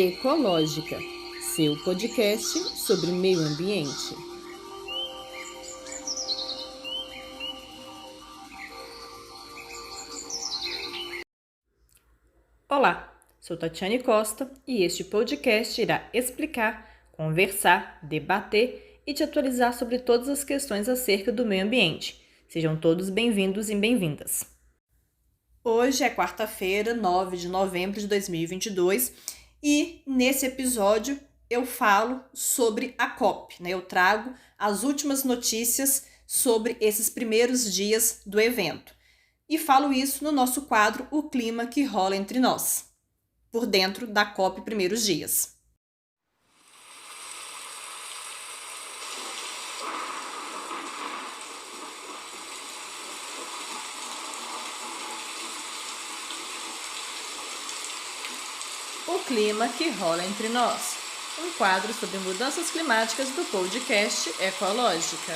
Ecológica, seu podcast sobre meio ambiente. Olá, sou Tatiane Costa e este podcast irá explicar, conversar, debater e te atualizar sobre todas as questões acerca do meio ambiente. Sejam todos bem-vindos e bem-vindas. Hoje é quarta-feira, 9 de novembro de 2022 e nesse episódio eu falo sobre a COP, Eu trago as últimas notícias sobre esses primeiros dias do evento. E falo isso no nosso quadro O Clima que Rola Entre Nós, por dentro da COP Primeiros Dias. O Clima que Rola Entre Nós, um quadro sobre mudanças climáticas do podcast Ecológica.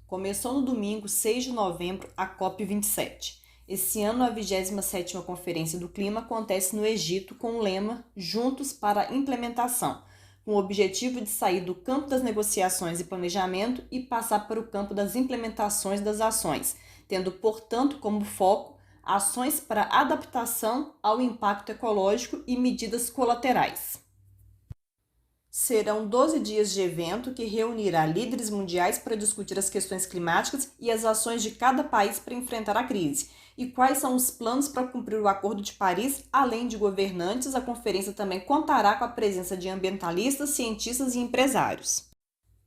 Começou no domingo 6 de novembro a COP27. Esse ano, a 27ª Conferência do Clima acontece no Egito com o lema Juntos para a Implementação, com o objetivo de sair do campo das negociações e planejamento e passar para o campo das implementações das ações, tendo, portanto, como foco ações para adaptação ao impacto ecológico e medidas colaterais. Serão 12 dias de evento que reunirá líderes mundiais para discutir as questões climáticas e as ações de cada país para enfrentar a crise. E quais são os planos para cumprir o Acordo de Paris? Além de governantes, a conferência também contará com a presença de ambientalistas, cientistas e empresários.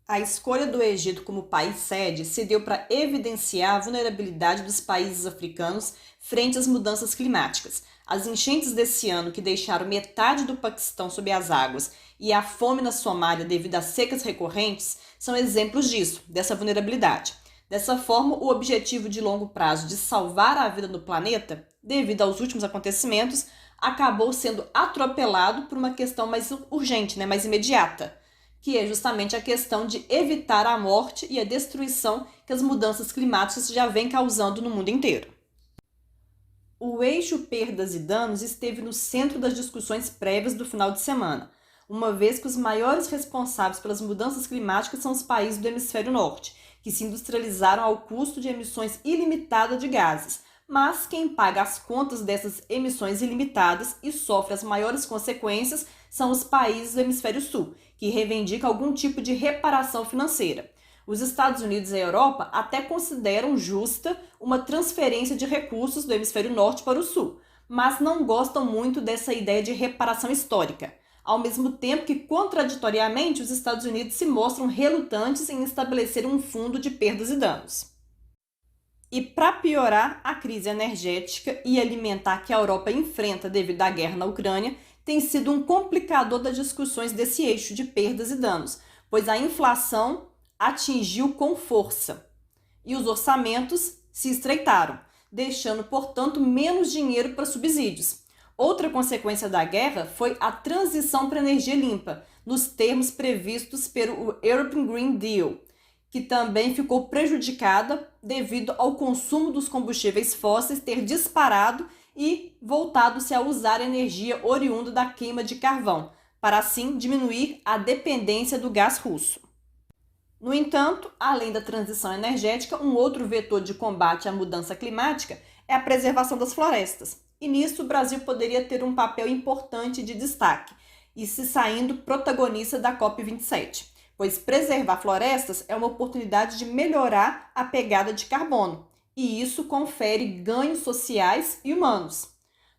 A escolha do Egito como país sede se deu para evidenciar a vulnerabilidade dos países africanos frente às mudanças climáticas. As enchentes desse ano, que deixaram metade do Paquistão sob as águas, e a fome na Somália devido a secas recorrentes, são exemplos disso, dessa vulnerabilidade. Dessa forma, o objetivo de longo prazo de salvar a vida no planeta, devido aos últimos acontecimentos, acabou sendo atropelado por uma questão mais urgente, mais imediata, que é justamente a questão de evitar a morte e a destruição que as mudanças climáticas já vêm causando no mundo inteiro. O eixo perdas e danos esteve no centro das discussões prévias do final de semana, uma vez que os maiores responsáveis pelas mudanças climáticas são os países do hemisfério norte, que se industrializaram ao custo de emissões ilimitadas de gases. Mas quem paga as contas dessas emissões ilimitadas e sofre as maiores consequências são os países do hemisfério sul, que reivindicam algum tipo de reparação financeira. Os Estados Unidos e a Europa até consideram justa uma transferência de recursos do hemisfério norte para o sul, mas não gostam muito dessa ideia de reparação histórica, ao mesmo tempo que, contraditoriamente, os Estados Unidos se mostram relutantes em estabelecer um fundo de perdas e danos. E para piorar, a crise energética e alimentar que a Europa enfrenta devido à guerra na Ucrânia tem sido um complicador das discussões desse eixo de perdas e danos, pois a inflação atingiu com força e os orçamentos se estreitaram, deixando, portanto, menos dinheiro para subsídios. Outra consequência da guerra foi a transição para energia limpa, nos termos previstos pelo European Green Deal, que também ficou prejudicada devido ao consumo dos combustíveis fósseis ter disparado e voltado-se a usar energia oriunda da queima de carvão, para assim diminuir a dependência do gás russo. No entanto, além da transição energética, um outro vetor de combate à mudança climática é a preservação das florestas. E nisso o Brasil poderia ter um papel importante de destaque, e se saindo protagonista da COP27, pois preservar florestas é uma oportunidade de melhorar a pegada de carbono, e isso confere ganhos sociais e humanos.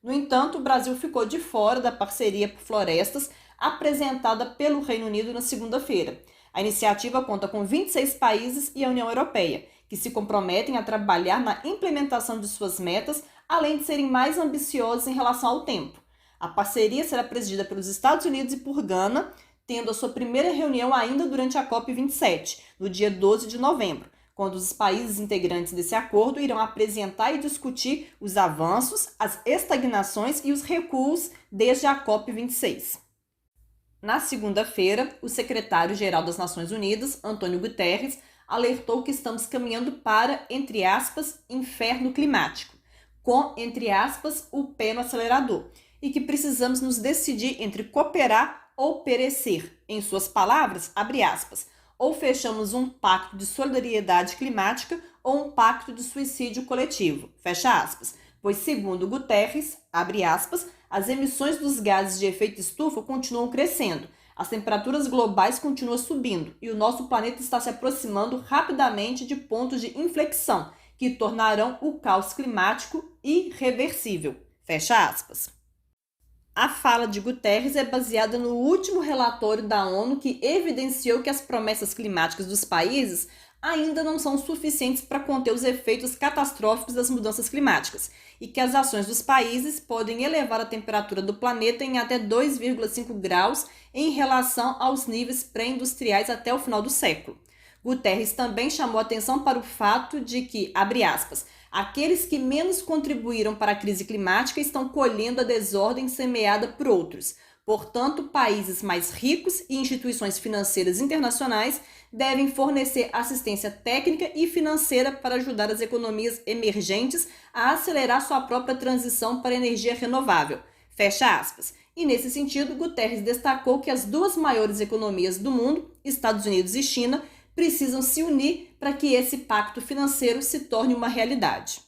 No entanto, o Brasil ficou de fora da parceria por florestas apresentada pelo Reino Unido na segunda-feira. A iniciativa conta com 26 países e a União Europeia, que se comprometem a trabalhar na implementação de suas metas, além de serem mais ambiciosos em relação ao tempo. A parceria será presidida pelos Estados Unidos e por Gana, tendo a sua primeira reunião ainda durante a COP27, no dia 12 de novembro, quando os países integrantes desse acordo irão apresentar e discutir os avanços, as estagnações e os recuos desde a COP26. Na segunda-feira, o secretário-geral das Nações Unidas, Antônio Guterres, alertou que estamos caminhando para, entre aspas, inferno climático, com, entre aspas, o pé no acelerador, e que precisamos nos decidir entre cooperar ou perecer. Em suas palavras, abre aspas, ou fechamos um pacto de solidariedade climática ou um pacto de suicídio coletivo, fecha aspas, pois, segundo Guterres, abre aspas, as emissões dos gases de efeito estufa continuam crescendo, as temperaturas globais continuam subindo e o nosso planeta está se aproximando rapidamente de pontos de inflexão que tornarão o caos climático irreversível, fecha aspas. A fala de Guterres é baseada no último relatório da ONU que evidenciou que as promessas climáticas dos países ainda não são suficientes para conter os efeitos catastróficos das mudanças climáticas e que as ações dos países podem elevar a temperatura do planeta em até 2,5 graus em relação aos níveis pré-industriais até o final do século. Guterres também chamou atenção para o fato de que, abre aspas, aqueles que menos contribuíram para a crise climática estão colhendo a desordem semeada por outros. Portanto, países mais ricos e instituições financeiras internacionais devem fornecer assistência técnica e financeira para ajudar as economias emergentes a acelerar sua própria transição para a energia renovável. Fecha aspas. E nesse sentido, Guterres destacou que as duas maiores economias do mundo, Estados Unidos e China, precisam se unir para que esse pacto financeiro se torne uma realidade.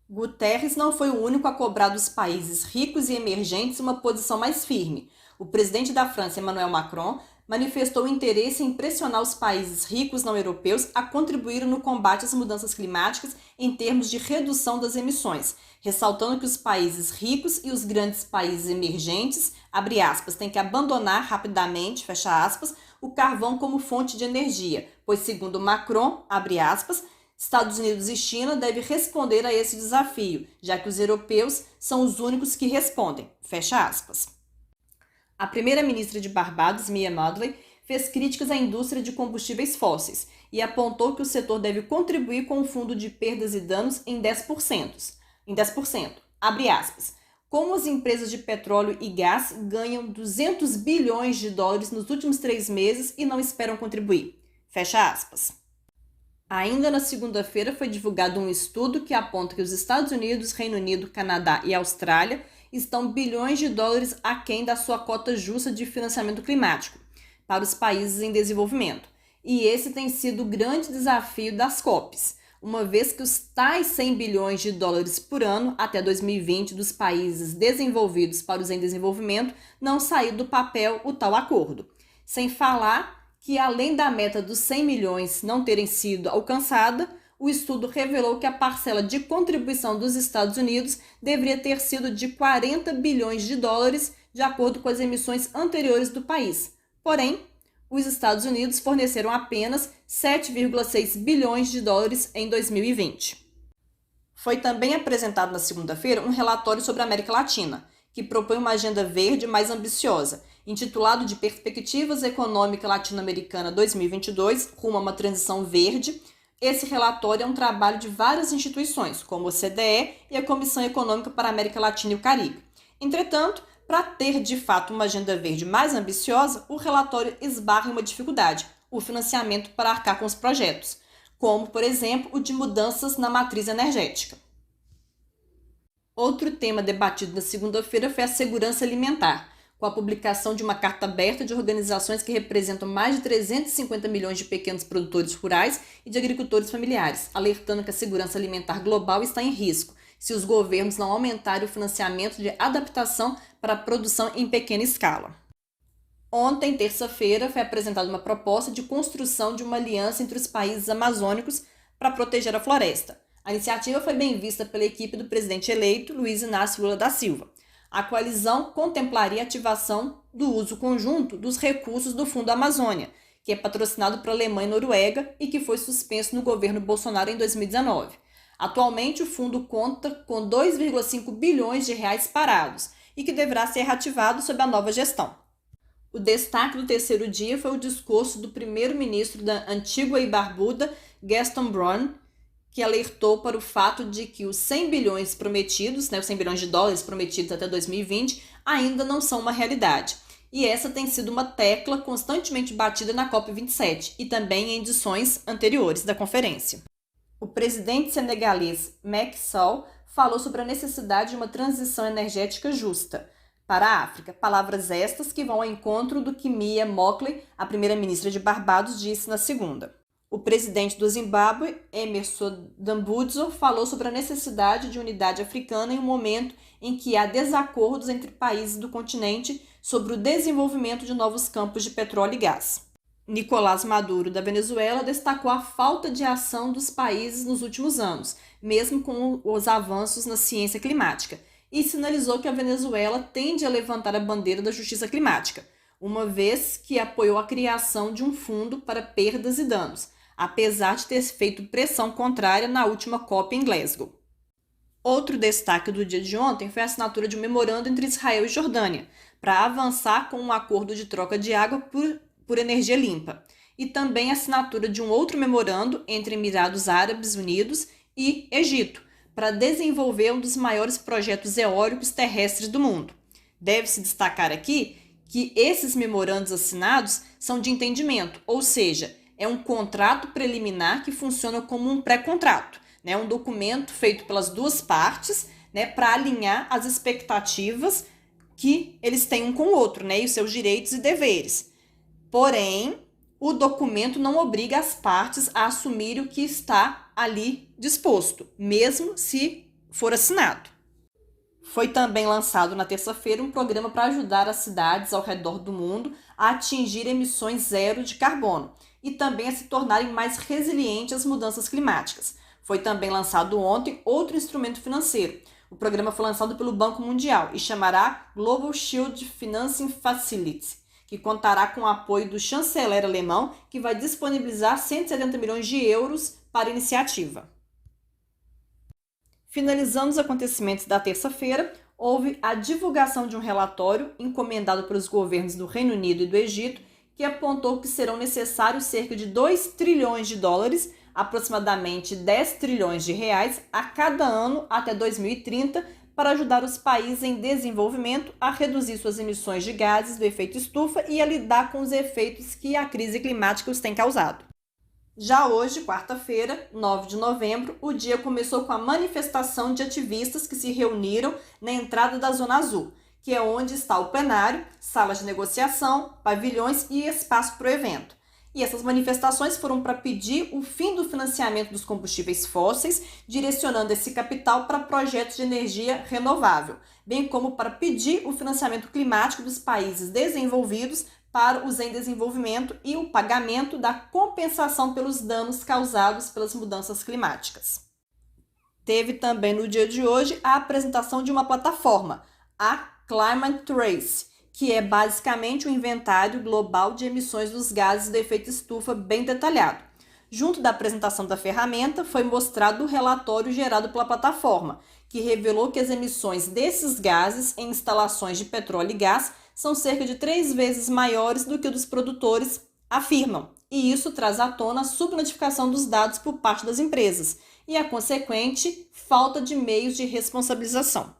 Guterres não foi o único a cobrar dos países ricos e emergentes uma posição mais firme. O presidente da França, Emmanuel Macron, manifestou interesse em pressionar os países ricos não europeus a contribuírem no combate às mudanças climáticas em termos de redução das emissões, ressaltando que os países ricos e os grandes países emergentes, abre aspas, têm que abandonar rapidamente, fecha aspas, o carvão como fonte de energia, pois, segundo Macron, abre aspas, Estados Unidos e China devem responder a esse desafio, já que os europeus são os únicos que respondem, fecha aspas. A primeira-ministra de Barbados, Mia Mottley, fez críticas à indústria de combustíveis fósseis e apontou que o setor deve contribuir com o fundo de perdas e danos em 10%. Abre aspas. Como as empresas de petróleo e gás ganham 200 bilhões de dólares nos últimos 3 meses e não esperam contribuir. Fecha aspas. Ainda na segunda-feira foi divulgado um estudo que aponta que os Estados Unidos, Reino Unido, Canadá e Austrália estão bilhões de dólares aquém da sua cota justa de financiamento climático para os países em desenvolvimento. E esse tem sido o grande desafio das COPs, uma vez que os tais 100 bilhões de dólares por ano até 2020 dos países desenvolvidos para os em desenvolvimento não saiu do papel o tal acordo. Sem falar que, além da meta dos 100 milhões não terem sido alcançada, o estudo revelou que a parcela de contribuição dos Estados Unidos deveria ter sido de 40 bilhões de dólares, de acordo com as emissões anteriores do país. Porém, os Estados Unidos forneceram apenas 7,6 bilhões de dólares em 2020. Foi também apresentado na segunda-feira um relatório sobre a América Latina, que propõe uma agenda verde mais ambiciosa, intitulado de Perspectivas Econômica Latino-Americana 2022, rumo a uma transição verde. Esse relatório é um trabalho de várias instituições, como a OCDE e a Comissão Econômica para a América Latina e o Caribe. Entretanto, para ter de fato uma agenda verde mais ambiciosa, o relatório esbarra em uma dificuldade, o financiamento para arcar com os projetos, como, por exemplo, o de mudanças na matriz energética. Outro tema debatido na segunda-feira foi a segurança alimentar, com a publicação de uma carta aberta de organizações que representam mais de 350 milhões de pequenos produtores rurais e de agricultores familiares, alertando que a segurança alimentar global está em risco se os governos não aumentarem o financiamento de adaptação para a produção em pequena escala. Ontem, terça-feira, foi apresentada uma proposta de construção de uma aliança entre os países amazônicos para proteger a floresta. A iniciativa foi bem vista pela equipe do presidente eleito, Luiz Inácio Lula da Silva. A coalizão contemplaria a ativação do uso conjunto dos recursos do Fundo Amazônia, que é patrocinado pela Alemanha e Noruega e que foi suspenso no governo Bolsonaro em 2019. Atualmente, o fundo conta com 2,5 bilhões de reais parados e que deverá ser reativado sob a nova gestão. O destaque do terceiro dia foi o discurso do primeiro-ministro da Antigua e Barbuda, Gaston Browne, que alertou para o fato de que os 100 bilhões prometidos, os 100 bilhões de dólares prometidos até 2020, ainda não são uma realidade. E essa tem sido uma tecla constantemente batida na COP27 e também em edições anteriores da conferência. O presidente senegalês Macky Sall falou sobre a necessidade de uma transição energética justa para a África. Palavras estas que vão ao encontro do que Mia Mottley, a primeira-ministra de Barbados, disse na segunda. O presidente do Zimbábue, Emmerson Dambudzo, falou sobre a necessidade de unidade africana em um momento em que há desacordos entre países do continente sobre o desenvolvimento de novos campos de petróleo e gás. Nicolás Maduro, da Venezuela, destacou a falta de ação dos países nos últimos anos, mesmo com os avanços na ciência climática, e sinalizou que a Venezuela tende a levantar a bandeira da justiça climática, uma vez que apoiou a criação de um fundo para perdas e danos, apesar de ter feito pressão contrária na última COP em Glasgow. Outro destaque do dia de ontem foi a assinatura de um memorando entre Israel e Jordânia, para avançar com um acordo de troca de água por energia limpa, e também a assinatura de um outro memorando entre Emirados Árabes Unidos e Egito, para desenvolver um dos maiores projetos eólicos terrestres do mundo. Deve-se destacar aqui que esses memorandos assinados são de entendimento, ou seja, é um contrato preliminar que funciona como um pré-contrato, um documento feito pelas duas partes, para alinhar as expectativas que eles têm um com o outro, e os seus direitos e deveres. Porém, o documento não obriga as partes a assumir o que está ali disposto, mesmo se for assinado. Foi também lançado na terça-feira um programa para ajudar as cidades ao redor do mundo a atingir emissões zero de carbono e também a se tornarem mais resilientes às mudanças climáticas. Foi também lançado ontem outro instrumento financeiro. O programa foi lançado pelo Banco Mundial e chamará Global Shield Financing Facility, que contará com o apoio do chanceler alemão, que vai disponibilizar 170 milhões de euros para a iniciativa. Finalizando os acontecimentos da terça-feira, houve a divulgação de um relatório encomendado pelos governos do Reino Unido e do Egito, que apontou que serão necessários cerca de 2 trilhões de dólares, aproximadamente 10 trilhões de reais, a cada ano até 2030, para ajudar os países em desenvolvimento a reduzir suas emissões de gases do efeito estufa e a lidar com os efeitos que a crise climática os tem causado. Já hoje, quarta-feira, 9 de novembro, o dia começou com a manifestação de ativistas que se reuniram na entrada da Zona Azul, que é onde está o plenário, salas de negociação, pavilhões e espaço para o evento. E essas manifestações foram para pedir o fim do financiamento dos combustíveis fósseis, direcionando esse capital para projetos de energia renovável, bem como para pedir o financiamento climático dos países desenvolvidos para os em desenvolvimento e o pagamento da compensação pelos danos causados pelas mudanças climáticas. Teve também no dia de hoje a apresentação de uma plataforma, a Climate Trace, que é basicamente um inventário global de emissões dos gases do efeito estufa bem detalhado. Junto da apresentação da ferramenta, foi mostrado o relatório gerado pela plataforma, que revelou que as emissões desses gases em instalações de petróleo e gás são cerca de 3 vezes maiores do que dos produtores afirmam, e isso traz à tona a subnotificação dos dados por parte das empresas e a consequente falta de meios de responsabilização.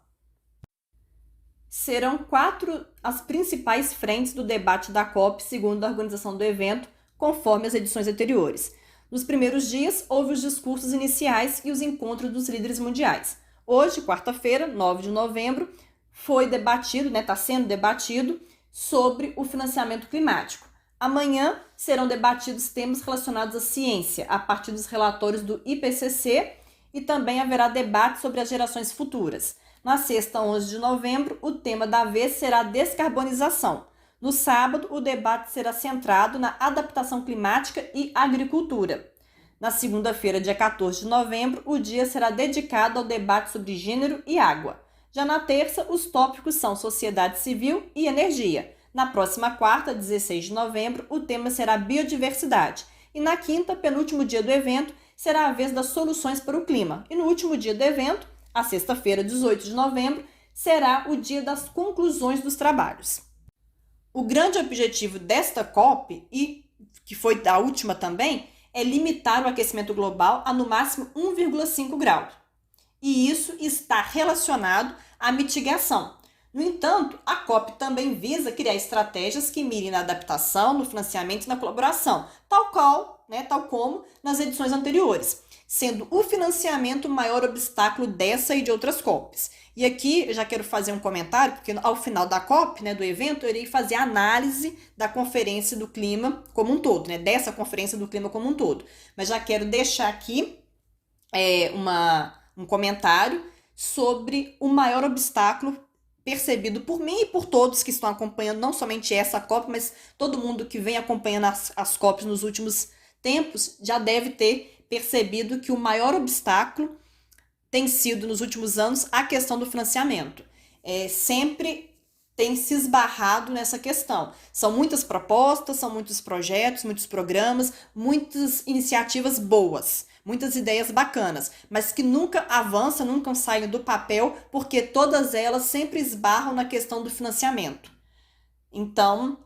Serão 4 as principais frentes do debate da COP, segundo a organização do evento, conforme as edições anteriores. Nos primeiros dias, houve os discursos iniciais e os encontros dos líderes mundiais. Hoje, quarta-feira, 9 de novembro, foi debatido, está sendo debatido sobre o financiamento climático. Amanhã serão debatidos temas relacionados à ciência, a partir dos relatórios do IPCC, e também haverá debate sobre as gerações futuras. Na sexta, 11 de novembro, o tema da vez será descarbonização. No sábado, o debate será centrado na adaptação climática e agricultura. Na segunda-feira, dia 14 de novembro, o dia será dedicado ao debate sobre gênero e água. Já na terça, os tópicos são sociedade civil e energia. Na próxima quarta, 16 de novembro, o tema será biodiversidade. E na quinta, penúltimo dia do evento, será a vez das soluções para o clima. E no último dia do evento, a sexta-feira, 18 de novembro, será o dia das conclusões dos trabalhos. O grande objetivo desta COP, e que foi a última também, é limitar o aquecimento global a no máximo 1,5 graus. E isso está relacionado à mitigação. No entanto, a COP também visa criar estratégias que mirem na adaptação, no financiamento e na colaboração, tal como nas edições anteriores, sendo o financiamento o maior obstáculo dessa e de outras COPs. E aqui eu já quero fazer um comentário, porque ao final da COP, do evento, eu irei fazer a análise da Conferência do Clima como um todo, dessa Conferência do Clima como um todo. Mas já quero deixar aqui um comentário sobre o maior obstáculo percebido por mim e por todos que estão acompanhando, não somente essa COP, mas todo mundo que vem acompanhando as COPs nos últimos tempos já deve ter percebido que o maior obstáculo tem sido, nos últimos anos, a questão do financiamento. Sempre tem se esbarrado nessa questão. São muitas propostas, são muitos projetos, muitos programas, muitas iniciativas boas, muitas ideias bacanas, mas que nunca avançam, nunca saem do papel, porque todas elas sempre esbarram na questão do financiamento. Então,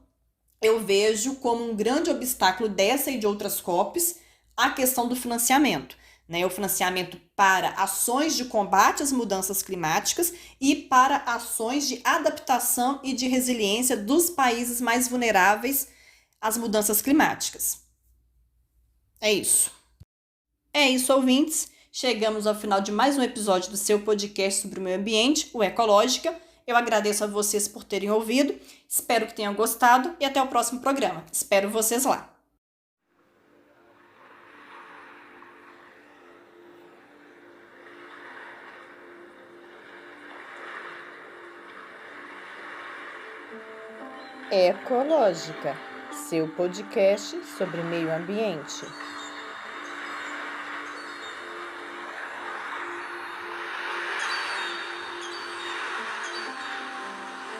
eu vejo como um grande obstáculo dessa e de outras COPs a questão do financiamento. O financiamento para ações de combate às mudanças climáticas e para ações de adaptação e de resiliência dos países mais vulneráveis às mudanças climáticas. É isso. É isso, ouvintes. Chegamos ao final de mais um episódio do seu podcast sobre o meio ambiente, o Ecológica. Eu agradeço a vocês por terem ouvido, espero que tenham gostado e até o próximo programa. Espero vocês lá. Ecológica, seu podcast sobre meio ambiente.